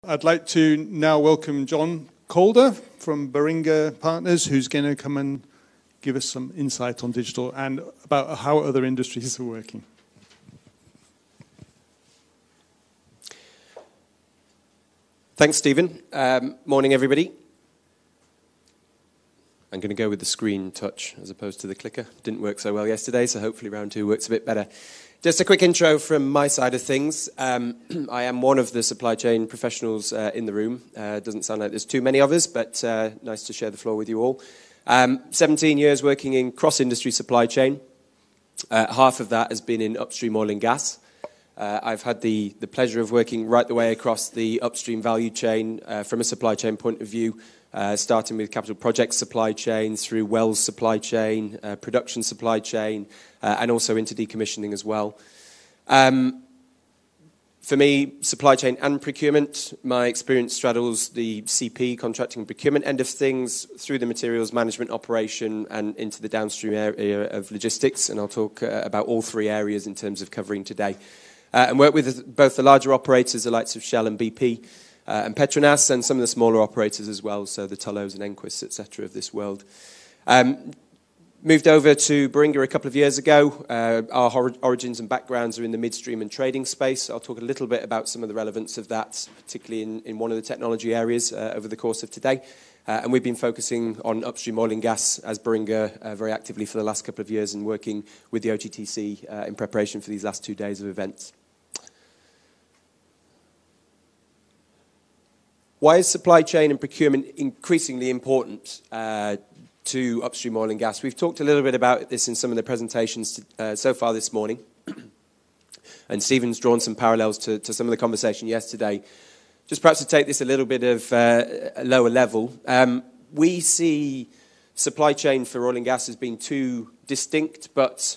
I'd like to now welcome John Calder from Baringa Partners, who's going to come and give us some insight on digital and about how other industries are working. Thanks, Stephen. Morning, everybody. I'm going to go with the screen touch as opposed to the clicker. Didn't work so well yesterday, so hopefully round two works a bit better. Just a quick intro from my side of things. I am one of the supply chain professionals in the room. Doesn't sound like there's too many of us, but nice to share the floor with you all. 17 years working in cross-industry supply chain. Half of that has been in upstream oil and gas. I've had the pleasure of working right the way across the upstream value chain from a supply chain point of view, starting with capital project supply chain, through wells supply chain, production supply chain, and also into decommissioning as well. For me, supply chain and procurement, my experience straddles the CP, contracting and procurement end of things, through the materials management operation and into the downstream area of logistics, and I'll talk about all three areas in terms of covering today. And work with both the larger operators, the likes of Shell and BP, and Petronas, and some of the smaller operators as well, so the Tullows and Enquist, etc. of this world. Moved over to Baringa a couple of years ago. Our origins and backgrounds are in the midstream and trading space. I'll talk a little bit about some of the relevance of that, particularly in one of the technology areas over the course of today. And we've been focusing on upstream oil and gas as Baringa very actively for the last couple of years and working with the OGTC in preparation for these last 2 days of events. Why is supply chain and procurement increasingly important to upstream oil and gas? We've talked a little bit about this in some of the presentations so far this morning. And Stephen's drawn some parallels to some of the conversation yesterday. Just perhaps to take this a little bit of a lower level, we see supply chain for oil and gas as being two distinct but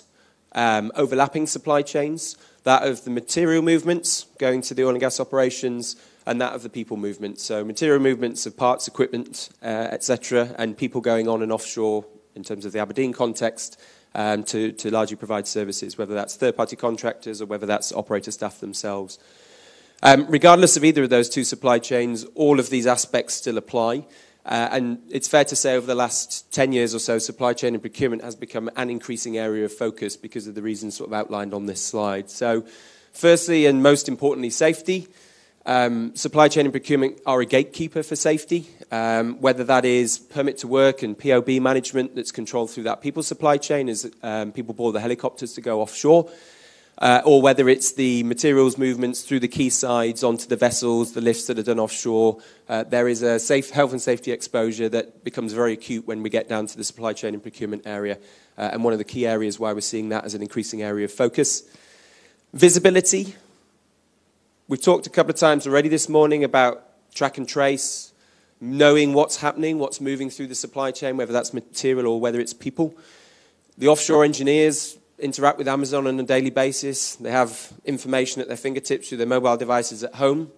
overlapping supply chains. That of the material movements going to the oil and gas operations, and that of the people movement. So material movements of parts, equipment, etc., and people going on and offshore in terms of the Aberdeen context to largely provide services, whether that's third-party contractors or whether that's operator staff themselves. Regardless of either of those two supply chains, all of these aspects still apply. And it's fair to say over the last 10 years or so, supply chain and procurement has become an increasing area of focus because of the reasons sort of outlined on this slide. So firstly, and most importantly, safety. Supply chain and procurement are a gatekeeper for safety, whether that is permit to work and POB management that's controlled through that people supply chain as people board the helicopters to go offshore, or whether it's the materials movements through the quaysides onto the vessels, the lifts that are done offshore. There is a health and safety exposure that becomes very acute when we get down to the supply chain and procurement area, and one of the key areas why we're seeing that as an increasing area of focus. Visibility. We've talked a couple of times already this morning about track and trace, knowing what's happening, what's moving through the supply chain, whether that's material or whether it's people. The offshore engineers interact with Amazon on a daily basis. They have information at their fingertips through their mobile devices at home.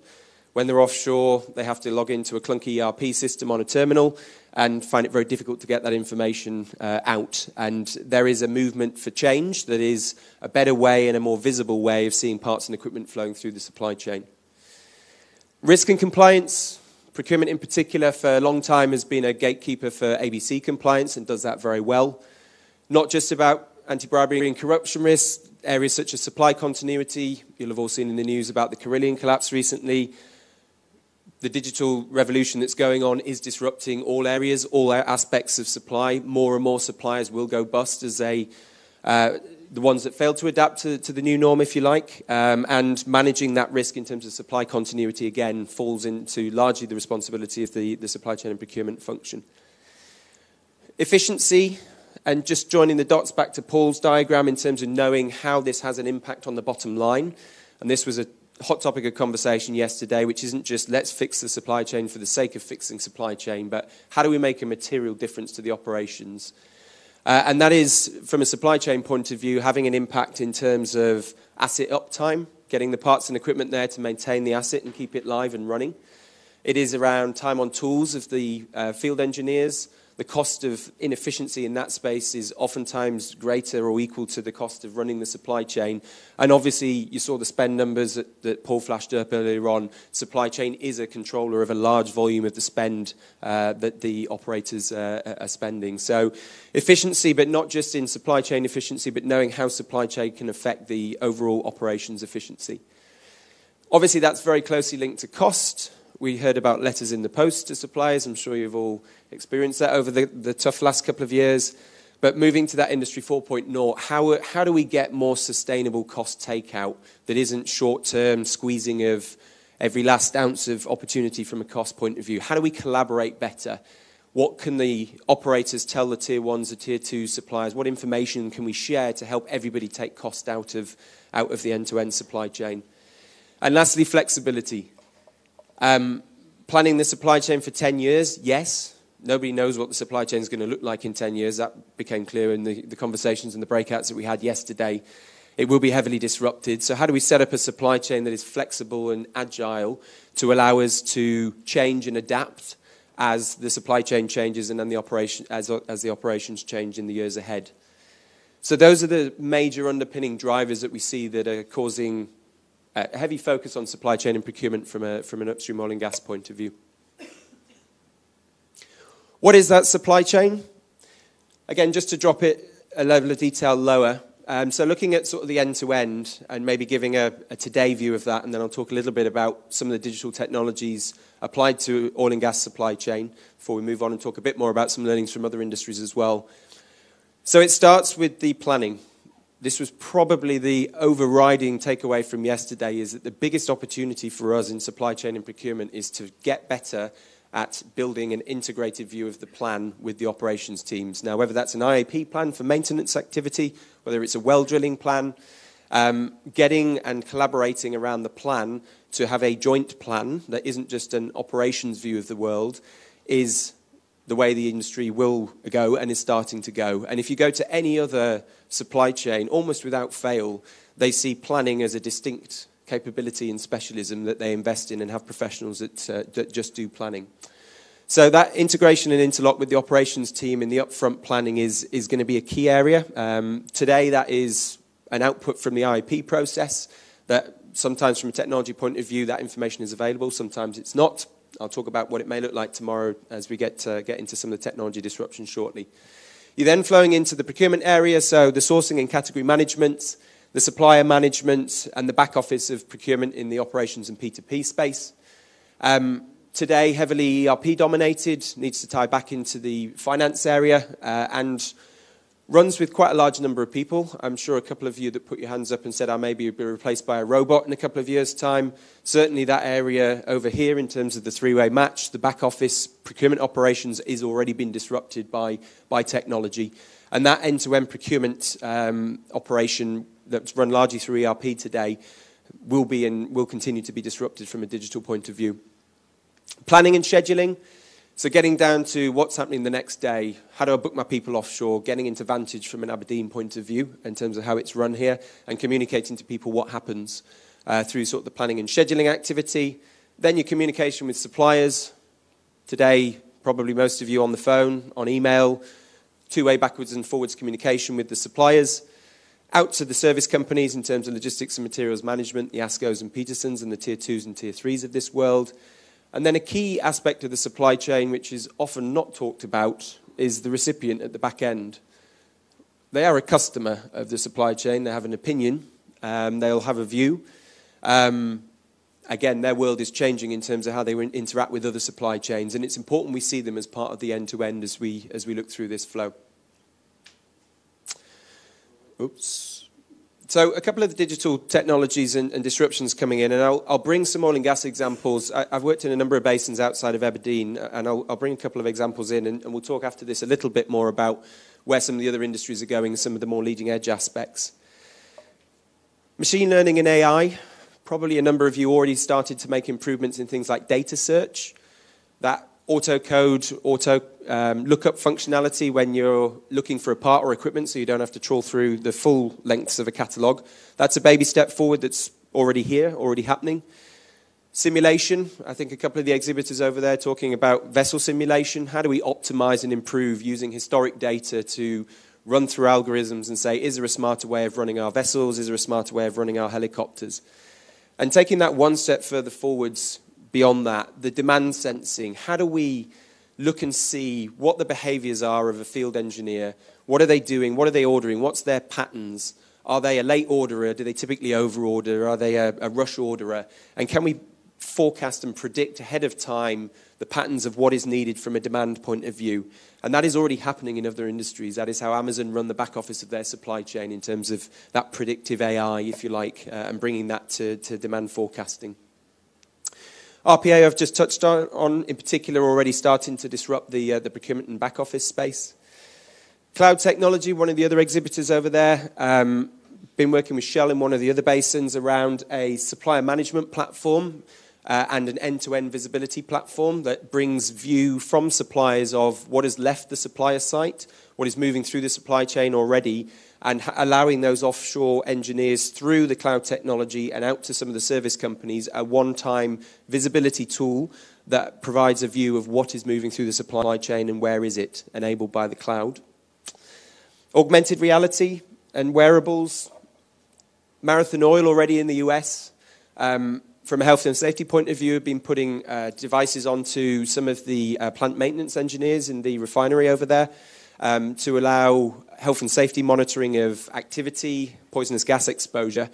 When they're offshore, they have to log into a clunky ERP system on a terminal and find it very difficult to get that information out. And there is a movement for change that is a better way and a more visible way of seeing parts and equipment flowing through the supply chain. Risk and compliance. Procurement in particular for a long time has been a gatekeeper for ABC compliance and does that very well. Not just about anti-bribery and corruption risks, areas such as supply continuity. You'll have all seen in the news about the Carillion collapse recently. The digital revolution that's going on is disrupting all areas, all aspects of supply. More and more suppliers will go bust as the ones that fail to adapt to the new norm, if you like. And managing that risk in terms of supply continuity, again, falls into largely the responsibility of the supply chain and procurement function. Efficiency, and just joining the dots back to Paul's diagram in terms of knowing how this has an impact on the bottom line. And this was a hot topic of conversation yesterday, which isn't just let's fix the supply chain for the sake of fixing supply chain, but how do we make a material difference to the operations? And that is, from a supply chain point of view, having an impact in terms of asset uptime, getting the parts and equipment there to maintain the asset and keep it live and running. It is around time on tools of the field engineers, the cost of inefficiency in that space is oftentimes greater or equal to the cost of running the supply chain. And obviously, you saw the spend numbers that Paul flashed up earlier on. Supply chain is a controller of a large volume of the spend that the operators are spending. So efficiency, but not just in supply chain efficiency, but knowing how supply chain can affect the overall operations efficiency. Obviously, that's very closely linked to cost. We heard about letters in the post to suppliers. I'm sure you've all experienced that over the tough last couple of years. But moving to that Industry 4.0, how do we get more sustainable cost takeout that isn't short-term squeezing of every last ounce of opportunity from a cost point of view? How do we collaborate better? What can the operators tell the Tier 1s, the Tier 2 suppliers? What information can we share to help everybody take cost out of the end-to-end supply chain? And lastly, flexibility. Planning the supply chain for 10 years, yes. Nobody knows what the supply chain is going to look like in 10 years. That became clear in the conversations and the breakouts that we had yesterday. It will be heavily disrupted. So how do we set up a supply chain that is flexible and agile to allow us to change and adapt as the supply chain changes and then as the operations change in the years ahead? So those are the major underpinning drivers that we see that are causing a heavy focus on supply chain and procurement from an upstream oil and gas point of view. What is that supply chain? Again, just to drop it a level of detail lower. So looking at sort of the end-to-end and maybe giving a today view of that, and then I'll talk a little bit about some of the digital technologies applied to oil and gas supply chain before we move on and talk a bit more about some learnings from other industries as well. So it starts with the planning. This was probably the overriding takeaway from yesterday, is that the biggest opportunity for us in supply chain and procurement is to get better at building an integrated view of the plan with the operations teams. Now, whether that's an IAP plan for maintenance activity, whether it's a well drilling plan, getting and collaborating around the plan to have a joint plan that isn't just an operations view of the world is the way the industry will go and is starting to go. And if you go to any other supply chain, almost without fail, they see planning as a distinct capability and specialism that they invest in and have professionals that just do planning. So that integration and interlock with the operations team in the upfront planning is going to be a key area. Today, that is an output from the IAP process that sometimes from a technology point of view, that information is available. Sometimes it's not. I'll talk about what it may look like tomorrow as we get into some of the technology disruption shortly. You're then flowing into the procurement area, so the sourcing and category management, the supplier management, and the back office of procurement in the operations and P2P space. Today, heavily ERP dominated, needs to tie back into the finance area, and runs with quite a large number of people. I'm sure a couple of you that put your hands up and said, I maybe will be replaced by a robot in a couple of years' time. Certainly that area over here in terms of the three-way match, the back office procurement operations is already been disrupted by technology. And that end-to-end procurement operation that's run largely through ERP today will be and will continue to be disrupted from a digital point of view. Planning and scheduling. So getting down to what's happening the next day, how do I book my people offshore, getting into Vantage from an Aberdeen point of view in terms of how it's run here, and communicating to people what happens through sort of the planning and scheduling activity. Then your communication with suppliers. Today, probably most of you on the phone, on email, two-way backwards and forwards communication with the suppliers. Out to the service companies in terms of logistics and materials management, the ASCOs and Petersons and the Tier 2s and Tier 3s of this world. And then a key aspect of the supply chain, which is often not talked about, is the recipient at the back end. They are a customer of the supply chain. They have an opinion. They'll have a view. Again, their world is changing in terms of how they interact with other supply chains, and it's important we see them as part of the end-to-end as we look through this flow. Oops. So a couple of the digital technologies and disruptions coming in, and I'll bring some oil and gas examples. I've worked in a number of basins outside of Aberdeen, and I'll bring a couple of examples in, and we'll talk after this a little bit more about where some of the other industries are going, some of the more leading edge aspects. Machine learning and AI. Probably a number of you already started to make improvements in things like data search. That auto code, auto lookup functionality when you're looking for a part or equipment so you don't have to trawl through the full lengths of a catalogue. That's a baby step forward that's already here, already happening. Simulation, I think a couple of the exhibitors over there talking about vessel simulation. How do we optimize and improve using historic data to run through algorithms and say, is there a smarter way of running our vessels? Is there a smarter way of running our helicopters? And taking that one step further forwards beyond that, the demand sensing. How do we look and see what the behaviors are of a field engineer? What are they doing? What are they ordering? What's their patterns? Are they a late orderer? Do they typically over-order? Are they a rush orderer? And can we forecast and predict ahead of time the patterns of what is needed from a demand point of view? And that is already happening in other industries. That is how Amazon run the back office of their supply chain in terms of that predictive AI, if you like, and bringing that to demand forecasting. RPA I've just touched on, in particular, already starting to disrupt the procurement and back office space. Cloud technology, one of the other exhibitors over there, been working with Shell in one of the other basins around a supplier management platform and an end-to-end visibility platform that brings view from suppliers of what has left the supplier site, what is moving through the supply chain already, and allowing those offshore engineers through the cloud technology and out to some of the service companies a one-time visibility tool that provides a view of what is moving through the supply chain and where is it, enabled by the cloud. Augmented reality and wearables. Marathon Oil already in the US, from a health and safety point of view, have been putting devices onto some of the plant maintenance engineers in the refinery over there to allow health and safety monitoring of activity, poisonous gas exposure.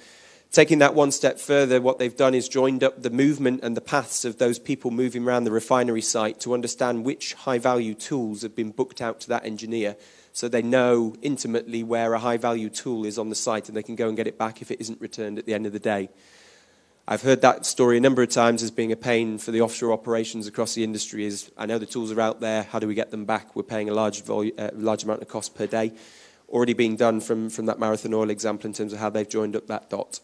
Taking that one step further, what they've done is joined up the movement and the paths of those people moving around the refinery site to understand which high-value tools have been booked out to that engineer, so they know intimately where a high-value tool is on the site and they can go and get it back if it isn't returned at the end of the day. I've heard that story a number of times as being a pain for the offshore operations across the industry. Is I know the tools are out there, how do we get them back? We're paying a large amount of cost per day. Already being done from that Marathon Oil example in terms of how they've joined up that dot.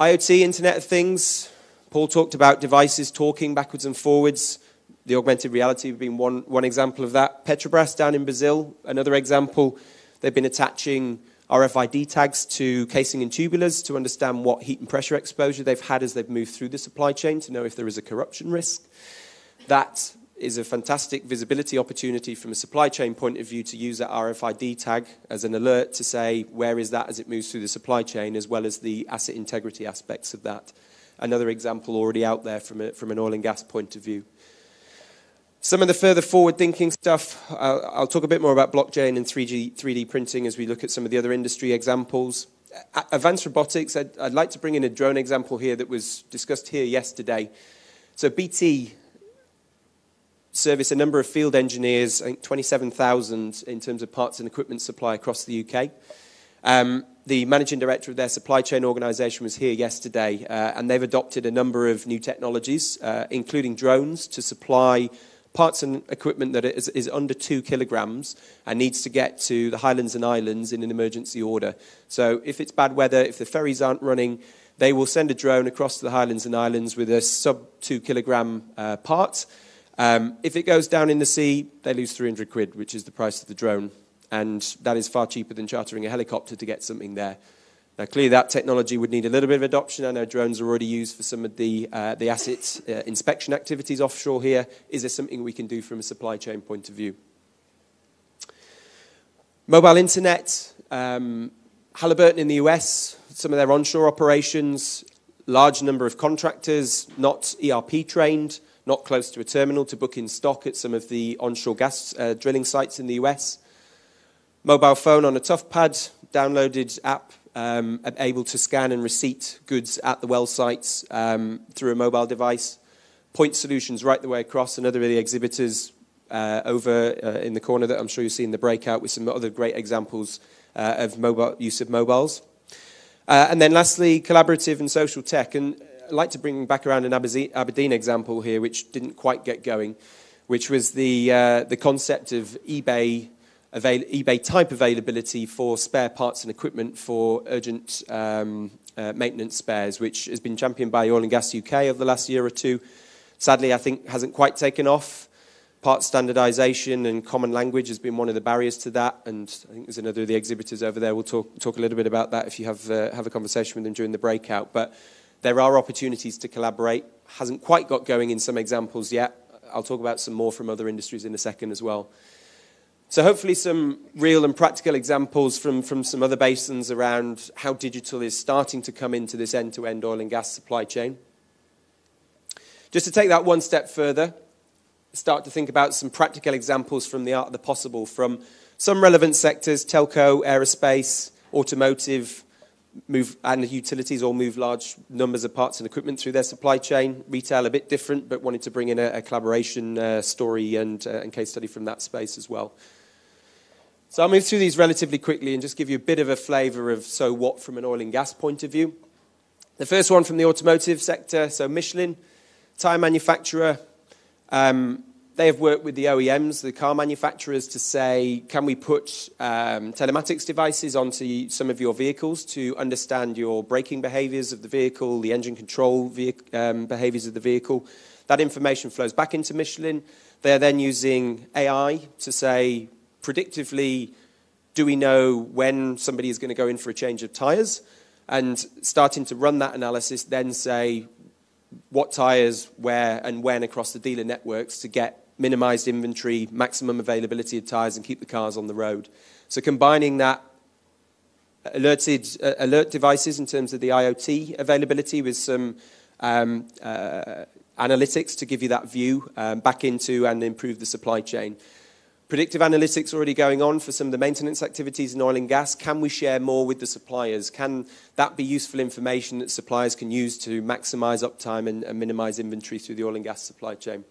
IoT, Internet of Things. Paul talked about devices talking backwards and forwards. The augmented reality being one example of that. Petrobras down in Brazil, another example. They've been attaching RFID tags to casing and tubulars to understand what heat and pressure exposure they've had as they've moved through the supply chain to know if there is a corruption risk. That is a fantastic visibility opportunity from a supply chain point of view to use that RFID tag as an alert to say where is that as it moves through the supply chain, as well as the asset integrity aspects of that. Another example already out there from an oil and gas point of view. Some of the further forward-thinking stuff, I'll talk a bit more about blockchain and 3D printing as we look at some of the other industry examples. Advanced robotics, I'd like to bring in a drone example here that was discussed here yesterday. So BT service a number of field engineers, I think 27,000 in terms of parts and equipment supply across the UK. The managing director of their supply chain organisation was here yesterday, and they've adopted a number of new technologies, including drones, to supply parts and equipment that is under 2 kilograms and needs to get to the Highlands and Islands in an emergency order. So if it's bad weather, if the ferries aren't running, they will send a drone across to the Highlands and Islands with a sub 2 kilogram part. If it goes down in the sea, they lose 300 quid, which is the price of the drone. And that is far cheaper than chartering a helicopter to get something there. Now, clearly, that technology would need a little bit of adoption. I know drones are already used for some of the asset inspection activities offshore here. Is there something we can do from a supply chain point of view? Mobile internet, Halliburton in the US, some of their onshore operations, large number of contractors, not ERP trained, not close to a terminal to book in stock at some of the onshore gas drilling sites in the US. Mobile phone on a tough pad, downloaded app, able to scan and receipt goods at the well sites through a mobile device. Point solutions right the way across, another of the exhibitors over in the corner that I'm sure you'll see in the breakout with some other great examples of mobile use of mobiles. And then lastly, collaborative and social tech. And I'd like to bring back around an Aberdeen example here, which didn't quite get going, which was the concept of eBay type availability for spare parts and equipment for urgent maintenance spares, which has been championed by Oil and Gas UK over the last year or two. Sadly, I think hasn't quite taken off. Part standardization and common language has been one of the barriers to that, and I think there's another of the exhibitors over there. We'll talk a little bit about that if you have a conversation with them during the breakout. But There are opportunities to collaborate. Hasn't quite got going in some examples yet. I'll talk about some more from other industries in a second as well. So hopefully some real and practical examples from some other basins around how digital is starting to come into this end-to-end oil and gas supply chain. Just to take that one step further, start to think about some practical examples from the art of the possible from some relevant sectors: telco, aerospace, automotive, and utilities all move large numbers of parts and equipment through their supply chain. Retail a bit different, but wanted to bring in a collaboration story and case study from that space as well. So I'll move through these relatively quickly and just give you a bit of a flavour of so what from an oil and gas point of view. The first one from the automotive sector, so Michelin, tyre manufacturer. They have worked with the OEMs, the car manufacturers, to say, can we put telematics devices onto some of your vehicles to understand your braking behaviours of the vehicle, the engine control behaviours of the vehicle. That information flows back into Michelin. They're then using AI to say, predictively, do we know when somebody is going to go in for a change of tyres? And starting to run that analysis, then say what tyres, where and when across the dealer networks to get minimised inventory, maximum availability of tyres, and keep the cars on the road. So combining that alert devices in terms of the IoT availability with some analytics to give you that view back into and improve the supply chain. Predictive analytics already going on for some of the maintenance activities in oil and gas. Can we share more with the suppliers? Can that be useful information that suppliers can use to maximise uptime and minimise inventory through the oil and gas supply chain?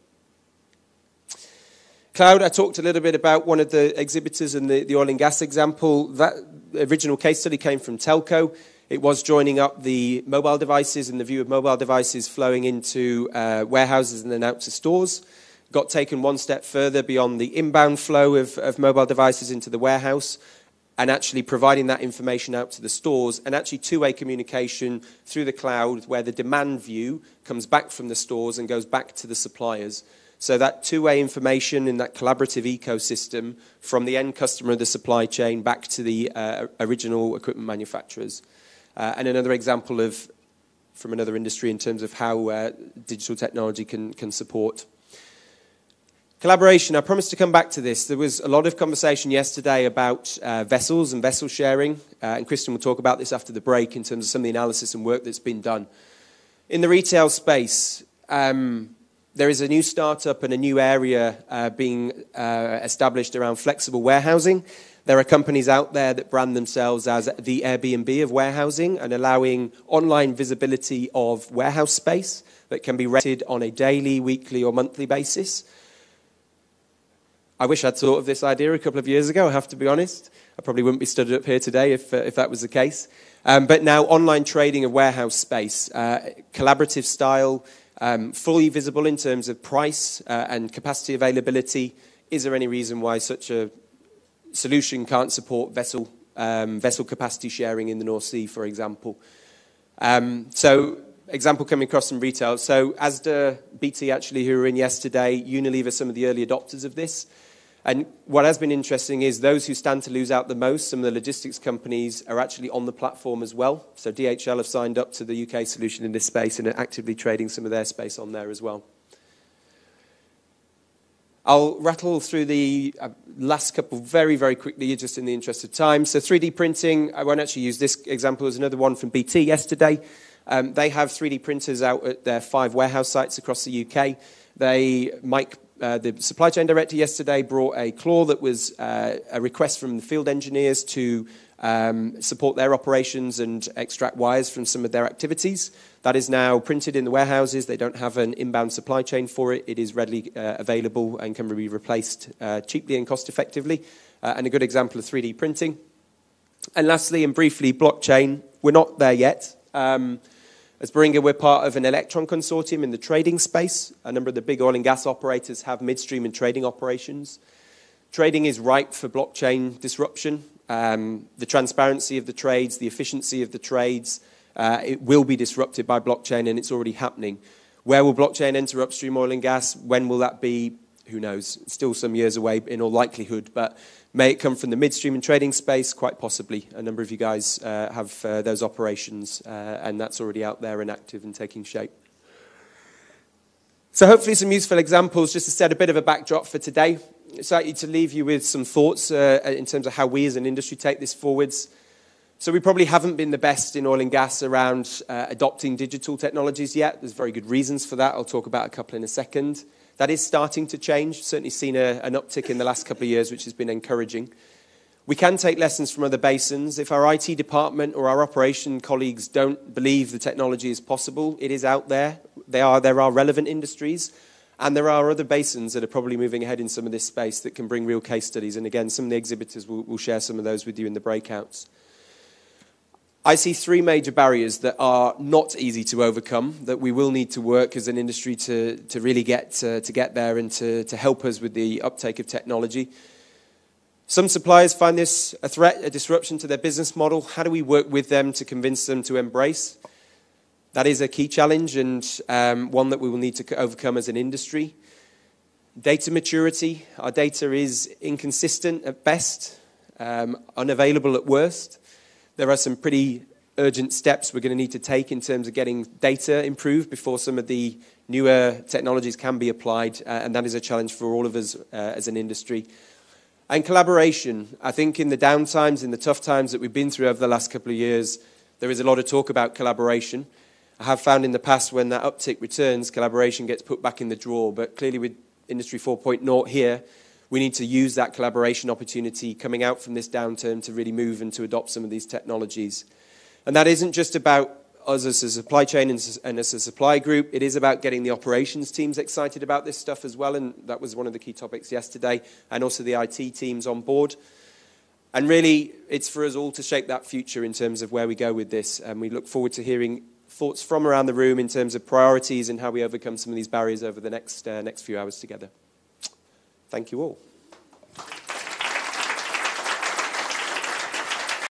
Cloud, I talked a little bit about one of the exhibitors in the oil and gas example. That original case study came from telco. It was joining up the mobile devices and the view of mobile devices flowing into warehouses and then out to stores. Got taken one step further beyond the inbound flow of mobile devices into the warehouse and actually providing that information out to the stores and actually two-way communication through the cloud where the demand view comes back from the stores and goes back to the suppliers. So that two-way information in that collaborative ecosystem from the end customer of the supply chain back to the original equipment manufacturers. And another example from another industry in terms of how digital technology can support. Collaboration, I promised to come back to this. There was a lot of conversation yesterday about vessels and vessel sharing, and Christian will talk about this after the break in terms of some of the analysis and work that's been done. In the retail space, there is a new startup and a new area being established around flexible warehousing. There are companies out there that brand themselves as the Airbnb of warehousing and allowing online visibility of warehouse space that can be rented on a daily, weekly or monthly basis. I wish I'd thought of this idea a couple of years ago, I have to be honest. I probably wouldn't be stood up here today if that was the case. But now online trading of warehouse space, collaborative style, fully visible in terms of price and capacity availability. Is there any reason why such a solution can't support vessel capacity sharing in the North Sea, for example? So example coming across from retail. So Asda, BT actually, who were in yesterday, Unilever, some of the early adopters of this. And what has been interesting is those who stand to lose out the most, some of the logistics companies, are actually on the platform as well. So DHL have signed up to the UK solution in this space and are actively trading some of their space on there as well. I'll rattle through the last couple very, very quickly, just in the interest of time. So 3D printing, I won't actually use this example. There's another one from BT yesterday. They have 3D printers out at their 5 warehouse sites across the UK. The supply chain director yesterday brought a claw that was a request from the field engineers to support their operations and extract wires from some of their activities. That is now printed in the warehouses. They don't have an inbound supply chain for it. It is readily available and can be replaced cheaply and cost effectively. And a good example of 3D printing. And lastly and briefly, blockchain. We're not there yet. As Baringa, we're part of an electron consortium in the trading space. A number of the big oil and gas operators have midstream and trading operations. Trading is ripe for blockchain disruption. The transparency of the trades, the efficiency of the trades, it will be disrupted by blockchain, and it's already happening. Where will blockchain enter upstream oil and gas? When will that be? Who knows? Still some years away in all likelihood, but may it come from the midstream and trading space? Quite possibly. A number of you guys have those operations, and that's already out there and active and taking shape. So hopefully some useful examples just to set a bit of a backdrop for today. It's likely to leave you with some thoughts in terms of how we as an industry take this forwards. So we probably haven't been the best in oil and gas around adopting digital technologies yet. There's very good reasons for that. I'll talk about a couple in a second. That is starting to change. Certainly seen an uptick in the last couple of years, which has been encouraging. We can take lessons from other basins. If our IT department or our operation colleagues don't believe the technology is possible, it is out there. There are relevant industries, and there are other basins that are probably moving ahead in some of this space that can bring real case studies. And again, some of the exhibitors will share some of those with you in the breakouts. I see three major barriers that are not easy to overcome, that we will need to work as an industry to really get there and to help us with the uptake of technology. Some suppliers find this a threat, a disruption to their business model. How do we work with them to convince them to embrace? That is a key challenge and one that we will need to overcome as an industry. Data maturity. Our data is inconsistent at best, unavailable at worst. There are some pretty urgent steps we're going to need to take in terms of getting data improved before some of the newer technologies can be applied, and that is a challenge for all of us as an industry. And collaboration. I think in the downtimes, in the tough times that we've been through over the last couple of years, there is a lot of talk about collaboration. I have found in the past when that uptick returns, collaboration gets put back in the drawer, but clearly with Industry 4.0 here, we need to use that collaboration opportunity coming out from this downturn to really move and to adopt some of these technologies. And that isn't just about us as a supply chain and as a supply group. It is about getting the operations teams excited about this stuff as well, and that was one of the key topics yesterday, and also the IT teams on board. And really, it's for us all to shape that future in terms of where we go with this, and we look forward to hearing thoughts from around the room in terms of priorities and how we overcome some of these barriers over the next few hours together. Thank you all.